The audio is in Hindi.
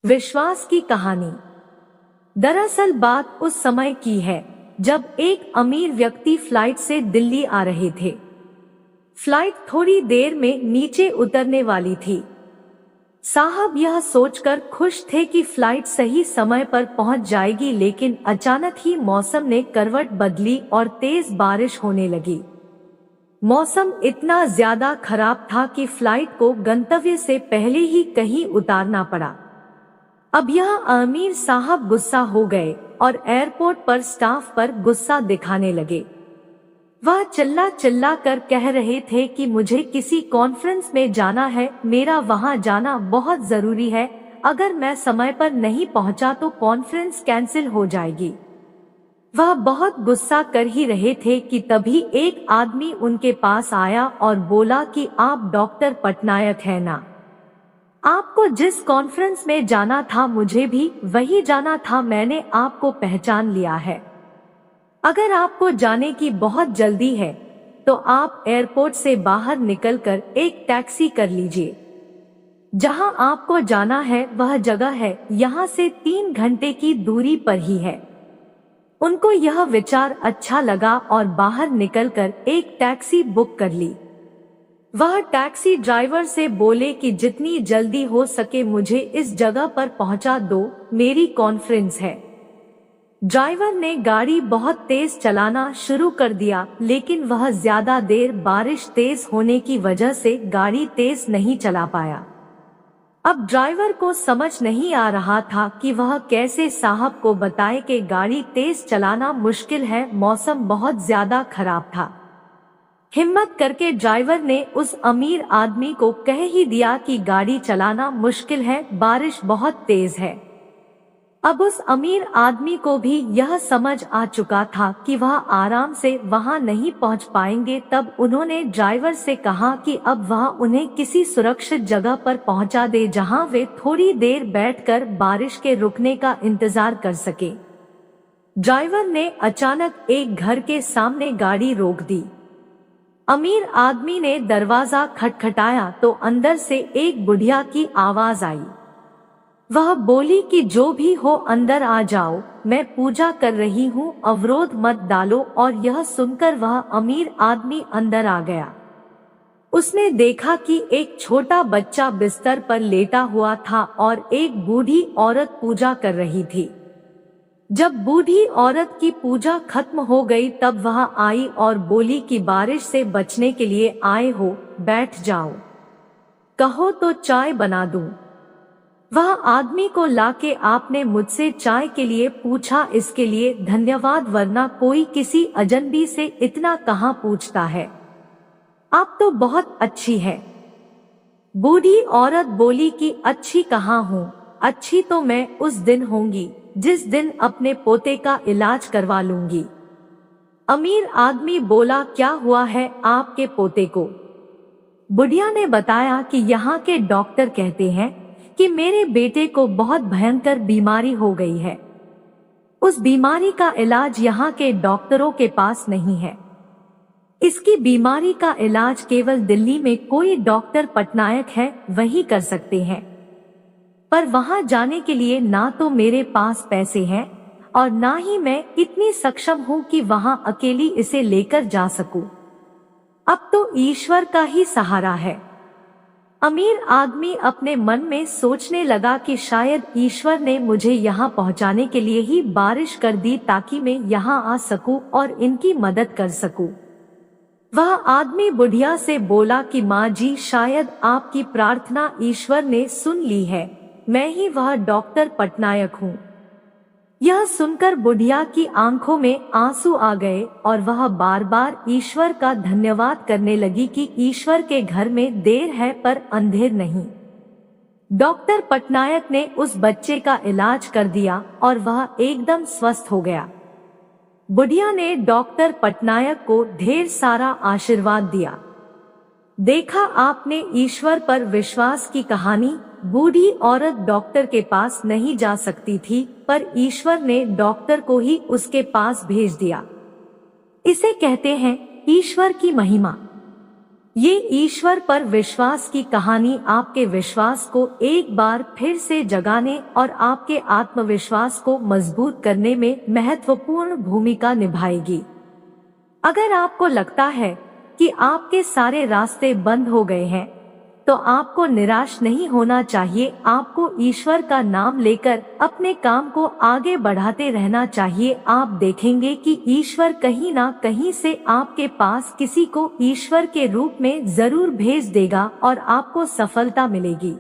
विश्वास की कहानी। दरअसल बात उस समय की है जब एक अमीर व्यक्ति फ्लाइट से दिल्ली आ रहे थे। फ्लाइट थोड़ी देर में नीचे उतरने वाली थी। साहब यह सोचकर खुश थे कि फ्लाइट सही समय पर पहुंच जाएगी, लेकिन अचानक ही मौसम ने करवट बदली और तेज बारिश होने लगी। मौसम इतना ज्यादा खराब था कि फ्लाइट को गंतव्य से पहले ही कहीं उतारना पड़ा। अब यह अमीर साहब गुस्सा हो गए और एयरपोर्ट पर स्टाफ पर गुस्सा दिखाने लगे। वह चिल्ला चिल्ला कर कह रहे थे कि मुझे किसी कॉन्फ्रेंस में जाना है, मेरा वहां जाना बहुत जरूरी है। अगर मैं समय पर नहीं पहुंचा तो कॉन्फ्रेंस कैंसिल हो जाएगी। वह बहुत गुस्सा कर ही रहे थे कि तभी एक आदमी उनके पास आया और बोला कि आप डॉक्टर पटनायक हैं ना? आपको जिस कॉन्फ्रेंस में जाना था मुझे भी वही जाना था, मैंने आपको पहचान लिया है। अगर आपको जाने की बहुत जल्दी है तो आप एयरपोर्ट से बाहर निकलकर एक टैक्सी कर लीजिए। जहां आपको जाना है वह जगह है यहां से 3 घंटे की दूरी पर ही है। उनको यह विचार अच्छा लगा और बाहर निकलकर एक टैक्सी बुक कर ली। वह टैक्सी ड्राइवर से बोले कि जितनी जल्दी हो सके मुझे इस जगह पर पहुंचा दो, मेरी कॉन्फ्रेंस है। ड्राइवर ने गाड़ी बहुत तेज चलाना शुरू कर दिया, लेकिन वह ज्यादा देर बारिश तेज होने की वजह से गाड़ी तेज नहीं चला पाया। अब ड्राइवर को समझ नहीं आ रहा था कि वह कैसे साहब को बताए कि गाड़ी तेज चलाना मुश्किल है, मौसम बहुत ज्यादा खराब था। हिम्मत करके ड्राइवर ने उस अमीर आदमी को कह ही दिया कि गाड़ी चलाना मुश्किल है, बारिश बहुत तेज है। अब उस अमीर आदमी को भी यह समझ आ चुका था कि वह आराम से वहां नहीं पहुंच पाएंगे। तब उन्होंने ड्राइवर से कहा कि अब वह उन्हें किसी सुरक्षित जगह पर पहुंचा दे जहां वे थोड़ी देर बैठकर बारिश के रुकने का इंतजार कर सके। ड्राइवर ने अचानक एक घर के सामने गाड़ी रोक दी। अमीर आदमी ने दरवाजा खटखटाया तो अंदर से एक बुढ़िया की आवाज आई। वह बोली कि जो भी हो अंदर आ जाओ, मैं पूजा कर रही हूँ, अवरोध मत डालो। और यह सुनकर वह अमीर आदमी अंदर आ गया। उसने देखा कि एक छोटा बच्चा बिस्तर पर लेटा हुआ था और एक बूढ़ी औरत पूजा कर रही थी। जब बूढ़ी औरत की पूजा खत्म हो गई तब वह आई और बोली कि बारिश से बचने के लिए आए हो, बैठ जाओ, कहो तो चाय बना दूं। वह आदमी को लाके आपने मुझसे चाय के लिए पूछा, इसके लिए धन्यवाद, वरना कोई किसी अजनबी से इतना कहाँ पूछता है। आप तो बहुत अच्छी है। बूढ़ी औरत बोली कि अच्छी कहाँ हूँ, अच्छी तो मैं उस दिन होंगी जिस दिन अपने पोते का इलाज करवा लूंगी। अमीर आदमी बोला, क्या हुआ है आपके पोते को? बुढ़िया ने बताया कि यहाँ के डॉक्टर कहते हैं कि मेरे बेटे को बहुत भयंकर बीमारी हो गई है। उस बीमारी का इलाज यहाँ के डॉक्टरों के पास नहीं है। इसकी बीमारी का इलाज केवल दिल्ली में कोई डॉक्टर पटनायक है वही कर सकते हैं। पर वहां जाने के लिए ना तो मेरे पास पैसे हैं और ना ही मैं इतनी सक्षम हूं कि वहां अकेली इसे लेकर जा सकूं। अब तो ईश्वर का ही सहारा है। अमीर आदमी अपने मन में सोचने लगा कि शायद ईश्वर ने मुझे यहाँ पहुँचाने के लिए ही बारिश कर दी ताकि मैं यहाँ आ सकूं और इनकी मदद कर सकूं। वह आदमी बुढ़िया से बोला कि माँ जी, शायद आपकी प्रार्थना ईश्वर ने सुन ली है, मैं ही वह डॉक्टर पटनायक हूँ। यह सुनकर बुढ़िया की आंखों में आंसू आ गए और वह बार बार ईश्वर का धन्यवाद करने लगी कि ईश्वर के घर में देर है पर अंधेर नहीं। डॉक्टर पटनायक ने उस बच्चे का इलाज कर दिया और वह एकदम स्वस्थ हो गया। बुढ़िया ने डॉक्टर पटनायक को ढेर सारा आशीर्वाद दिया। देखा आपने ईश्वर पर विश्वास की कहानी। बूढ़ी औरत डॉक्टर के पास नहीं जा सकती थी, पर ईश्वर ने डॉक्टर को ही उसके पास भेज दिया। इसे कहते हैं ईश्वर की महिमा। ये ईश्वर पर विश्वास की कहानी आपके विश्वास को एक बार फिर से जगाने और आपके आत्मविश्वास को मजबूत करने में महत्वपूर्ण भूमिका निभाएगी। अगर आपको लगता है कि आपके सारे रास्ते बंद हो गए हैं, तो आपको निराश नहीं होना चाहिए। आपको ईश्वर का नाम लेकर अपने काम को आगे बढ़ाते रहना चाहिए। आप देखेंगे कि ईश्वर कहीं ना कहीं से आपके पास किसी को ईश्वर के रूप में जरूर भेज देगा और आपको सफलता मिलेगी।